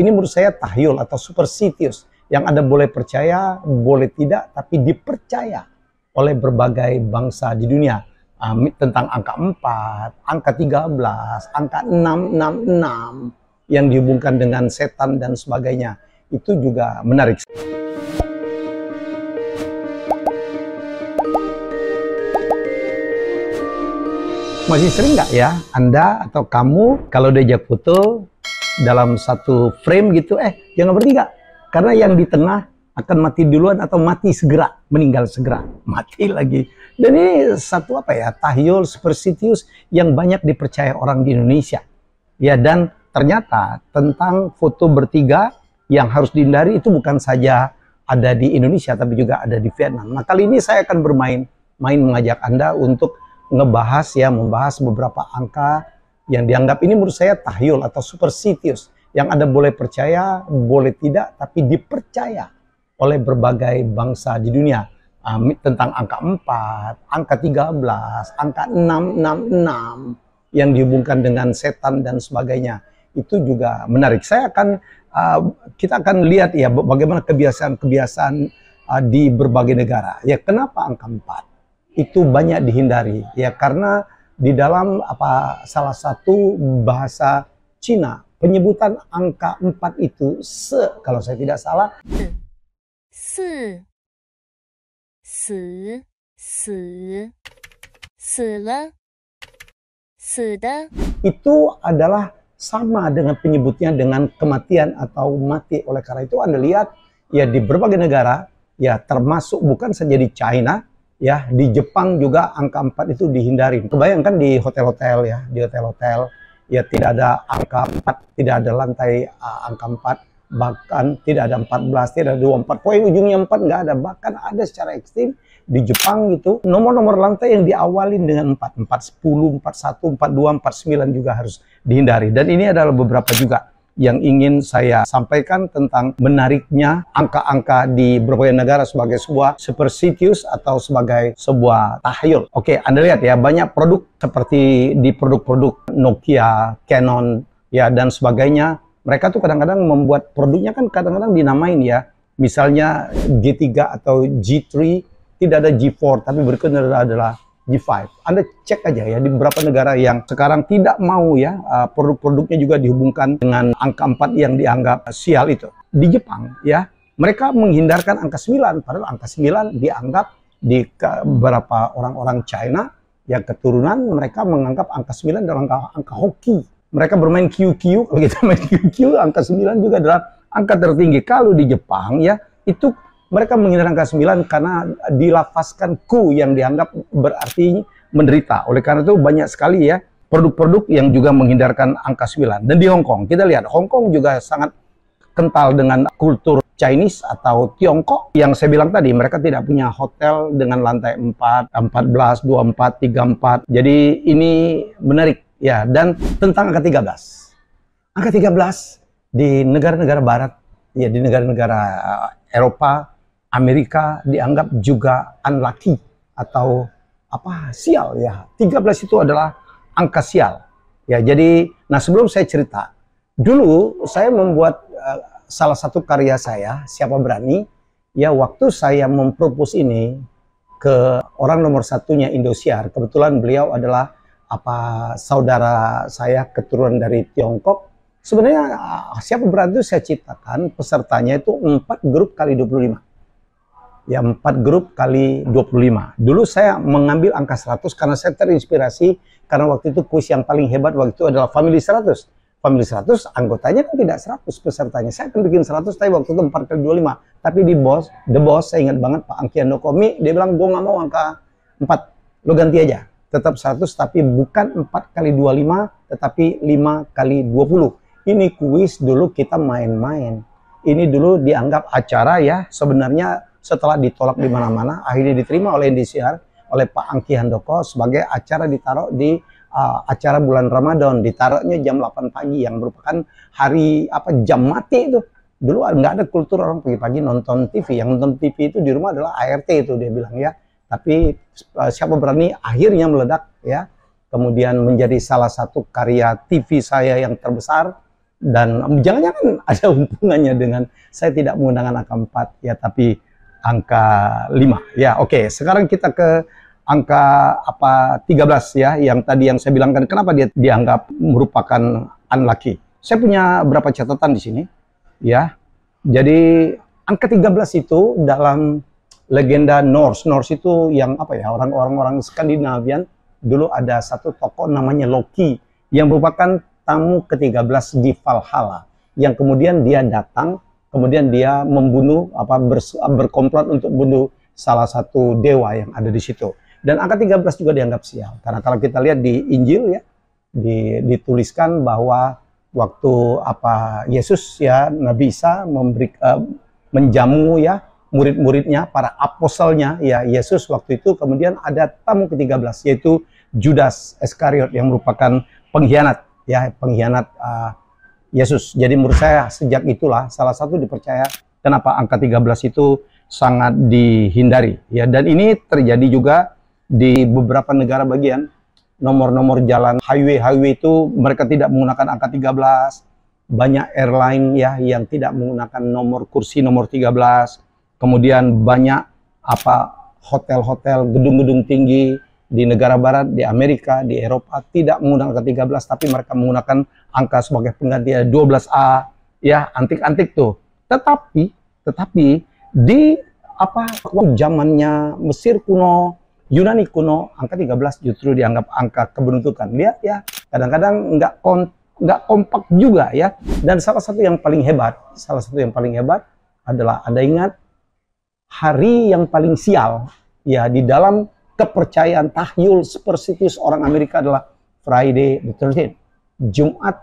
ini menurut saya tahyul atau superstitious yang Anda boleh percaya, boleh tidak, tapi dipercaya oleh berbagai bangsa di dunia. Tentang angka 4, angka 13, angka 666 yang dihubungkan dengan setan dan sebagainya. Itu juga menarik. Masih sering nggak ya Anda atau kamu kalau diajak foto dalam satu frame gitu, jangan bertiga, karena yang di tengah akan mati duluan atau mati segera, meninggal segera, mati lagi. Dan ini satu tahyul superstitious yang banyak dipercaya orang di Indonesia. Ya, dan ternyata tentang foto bertiga yang harus dihindari itu bukan saja ada di Indonesia tapi juga ada di Vietnam. Nah, kali ini saya akan mengajak Anda untuk membahas beberapa angka yang dianggap ini menurut saya tahyul atau superstitious yang Anda boleh percaya, boleh tidak, tapi dipercaya oleh berbagai bangsa di dunia. Tentang angka 4, angka 13, angka 666 yang dihubungkan dengan setan dan sebagainya. Itu juga menarik. Kita akan lihat ya bagaimana kebiasaan-kebiasaan di berbagai negara. Ya, kenapa angka 4 itu banyak dihindari? Ya, karena di dalam salah satu bahasa Cina, penyebutan angka 4 itu kalau saya tidak salah, itu adalah sama dengan penyebutnya dengan kematian atau mati. Oleh karena itu Anda lihat ya di berbagai negara, ya termasuk bukan saja di China, ya di Jepang juga angka 4 itu dihindari. Kebayangkan di hotel-hotel ya, ya tidak ada angka 4, tidak ada lantai angka 4, bahkan tidak ada 14, tidak ada 24, pokoknya ujungnya 4 nggak ada. Bahkan ada secara ekstrim di Jepang gitu, nomor-nomor lantai yang diawalin dengan 4, 410, 41, 42, 49 juga harus dihindari. Dan ini adalah beberapa juga yang ingin saya sampaikan tentang menariknya angka-angka di berbagai negara sebagai sebuah superstitious atau sebagai sebuah tahyul. Oke, Anda lihat ya, banyak produk seperti di produk-produk Nokia, Canon, ya dan sebagainya. Mereka tuh kadang-kadang membuat produknya kan kadang-kadang dinamain ya. Misalnya G3 atau G3, tidak ada G4, tapi berikutnya adalah G5. Anda cek aja ya di beberapa negara yang sekarang tidak mau ya produk-produknya juga dihubungkan dengan angka 4 yang dianggap sial itu. Di Jepang ya, mereka menghindarkan angka 9, padahal angka 9 dianggap di beberapa orang-orang China yang keturunan mereka menganggap angka 9 adalah angka hoki. Mereka bermain QQ, kalau kita main QQ, angka 9 juga adalah angka tertinggi. Kalau di Jepang ya, itu mereka menghindarkan angka 9 karena dilafazkan ku yang dianggap berarti menderita. Oleh karena itu banyak sekali ya produk-produk yang juga menghindarkan angka 9. Dan di Hong Kong, kita lihat Hong Kong juga sangat kental dengan kultur Chinese atau Tiongkok. Yang saya bilang tadi, mereka tidak punya hotel dengan lantai 4, 14, 24, 34. Jadi ini menarik ya. Dan tentang angka 13. Angka 13 di negara-negara barat, ya di negara-negara Eropa, Amerika dianggap juga unlucky atau sial ya. 13 itu adalah angka sial. Ya, jadi sebelum saya cerita, dulu saya membuat salah satu karya saya, Siapa Berani, ya waktu saya mempropos ini ke orang nomor satunya Indosiar. Kebetulan beliau adalah saudara saya keturunan dari Tiongkok. Sebenarnya Siapa Berani itu saya ciptakan pesertanya itu 4 grup kali 25. Ya 4 grup kali 25. Dulu saya mengambil angka 100 karena saya terinspirasi karena waktu itu kuis yang paling hebat waktu itu adalah Family 100. Family 100 anggotanya kan tidak 100 pesertanya. Saya akan bikin 100 tapi waktu itu 4 kali 25. Tapi The Boss, saya ingat banget Pak Angki Handoko, dia bilang gue nggak mau angka 4. Lo ganti aja. Tetap 100 tapi bukan 4 kali 25 tetapi 5 kali 20. Ini kuis dulu kita main-main. Ini dulu dianggap acara ya, sebenarnya setelah ditolak di mana-mana, akhirnya diterima oleh Indosiar, oleh Pak Angki Handoko sebagai acara ditaruh di acara bulan Ramadan, ditaruhnya jam 8 pagi yang merupakan hari jam mati itu. Dulu nggak ada kultur orang pagi-pagi nonton TV, yang nonton TV itu di rumah adalah ART itu dia bilang ya. Tapi Siapa Berani akhirnya meledak ya, kemudian menjadi salah satu karya TV saya yang terbesar Dan jangan-jangan ada hubungannya dengan saya tidak menggunakan angka 4 ya, tapi angka 5. Ya, oke. Sekarang kita ke angka 13 ya, yang tadi yang saya bilangkan kenapa dia dianggap merupakan unlucky. Saya punya beberapa catatan di sini ya. Jadi angka 13 itu dalam legenda Norse itu yang orang-orang Skandinavian, dulu ada satu tokoh namanya Loki yang merupakan tamu ke-13 di Valhalla, yang kemudian dia datang, kemudian dia membunuh berkomplot untuk bunuh salah satu dewa yang ada di situ. Dan angka 13 juga dianggap sial, karena kalau kita lihat di Injil ya, dituliskan bahwa waktu Yesus ya, Nabi Isa menjamu ya murid-muridnya, para aposelnya ya Yesus waktu itu, kemudian ada tamu ke-13 yaitu Judas Iskariot yang merupakan pengkhianat ya, pengkhianat Yesus. Jadi menurut saya sejak itulah salah satu dipercaya kenapa angka 13 itu sangat dihindari ya. Dan ini terjadi juga di beberapa negara bagian, nomor-nomor jalan highway itu mereka tidak menggunakan angka 13. Banyak airline ya yang tidak menggunakan nomor kursi nomor 13. Kemudian banyak hotel-hotel, gedung-gedung tinggi di negara barat, di Amerika, di Eropa tidak menggunakan angka 13, tapi mereka menggunakan angka sebagai pengganti 12A ya, antik-antik tuh. Tetapi di zamannya Mesir kuno, Yunani kuno, angka 13 justru dianggap angka keberuntungan. Lihat ya, kadang-kadang nggak kompak juga ya. Dan salah satu yang paling hebat adalah, Anda ingat hari yang paling sial ya di dalam kepercayaan tahyul superstitious orang Amerika adalah Friday the 13th, Jumat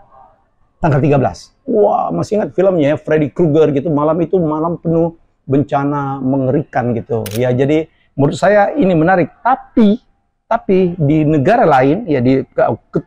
tanggal 13. Wah, masih ingat filmnya ya, Freddy Krueger gitu, malam itu malam penuh bencana mengerikan gitu ya. Jadi menurut saya ini menarik, tapi di negara lain ya, di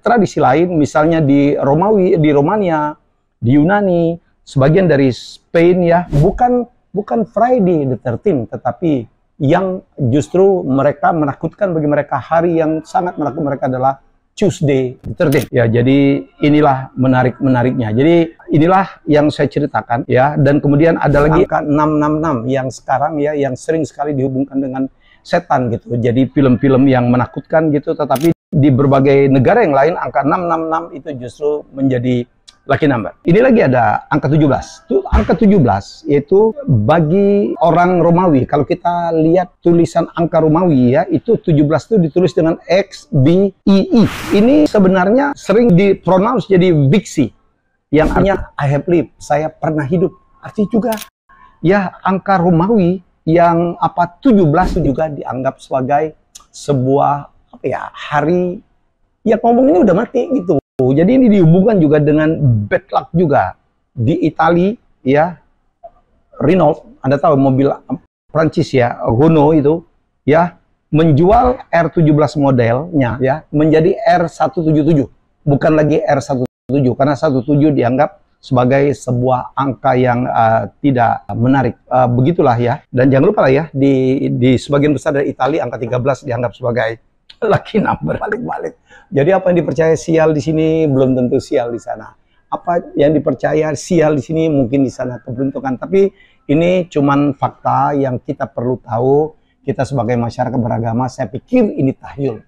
tradisi lain, misalnya di Romania, di Yunani, sebagian dari Spain ya, bukan Friday the 13th, tetapi yang justru mereka menakutkan bagi mereka, hari yang sangat menakutkan mereka adalah Tuesday the 13th. Ya, jadi inilah menariknya. Jadi inilah yang saya ceritakan ya. Dan kemudian ada lagi angka 666 yang sekarang ya, yang sering sekali dihubungkan dengan setan gitu. Jadi film-film yang menakutkan gitu, tetapi di berbagai negara yang lain angka 666 itu justru menjadi lucky number. Ini lagi ada angka 17. Angka 17 yaitu bagi orang Romawi, kalau kita lihat tulisan angka Romawi ya, itu 17 itu ditulis dengan X, B, I, I. Ini sebenarnya sering dipronounce jadi Vixi, yang artinya I have lived, saya pernah hidup. Artinya juga ya angka Romawi yang 17 itu juga dianggap sebagai sebuah hari yang ngomong ini udah mati gitu. Jadi ini dihubungkan juga dengan bad luck juga. Di Italia ya, Renault, Anda tahu mobil Prancis ya, Renault itu ya, menjual R17 modelnya ya menjadi R177, bukan lagi R17, karena 17 dianggap sebagai sebuah angka yang tidak menarik. Begitulah ya. Dan jangan lupa lah ya, di sebagian besar dari Italia angka 13 dianggap sebagai lucky number. Balik-balik. Jadi apa yang dipercaya sial di sini belum tentu sial di sana. Apa yang dipercaya sial di sini mungkin di sana keberuntungan. Tapi ini cuman fakta yang kita perlu tahu. Kita sebagai masyarakat beragama, saya pikir ini tahyul.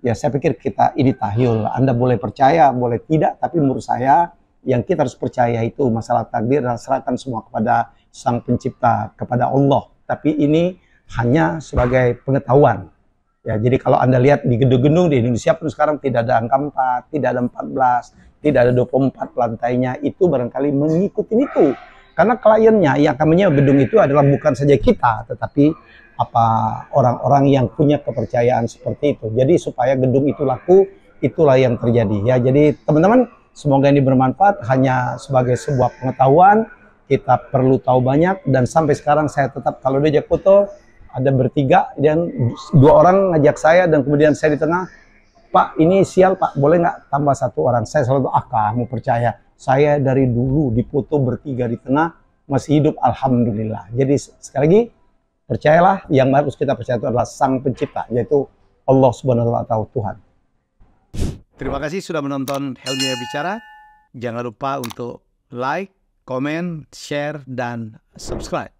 Ya, saya pikir ini tahyul. Anda boleh percaya, boleh tidak, tapi menurut saya yang kita harus percaya itu masalah takdir dan serahkan semua kepada Sang Pencipta, kepada Allah. Tapi ini hanya sebagai pengetahuan. Ya, jadi kalau Anda lihat di gedung-gedung di Indonesia pun sekarang tidak ada angka 4, tidak ada 14, tidak ada 24 lantainya, itu barangkali mengikuti itu. Karena kliennya yang akan menyewa gedung itu adalah bukan saja kita, tetapi orang-orang yang punya kepercayaan seperti itu. Jadi supaya gedung itu laku, itulah yang terjadi. Ya, jadi teman-teman, semoga ini bermanfaat, hanya sebagai sebuah pengetahuan. Kita perlu tahu banyak, dan sampai sekarang saya tetap kalau diajak foto, ada bertiga dan 2 orang ngajak saya, dan kemudian saya di tengah, Pak ini sial Pak, boleh nggak tambah 1 orang? Saya selalu kamu percaya, saya dari dulu dipoto bertiga di tengah masih hidup, alhamdulillah. Jadi sekali lagi percayalah, yang harus kita percaya itu adalah Sang Pencipta, yaitu Allah Subhanahu wa Ta'ala, Tuhan. Terima kasih sudah menonton Helmi Bicara. Jangan lupa untuk like, comment, share, dan subscribe.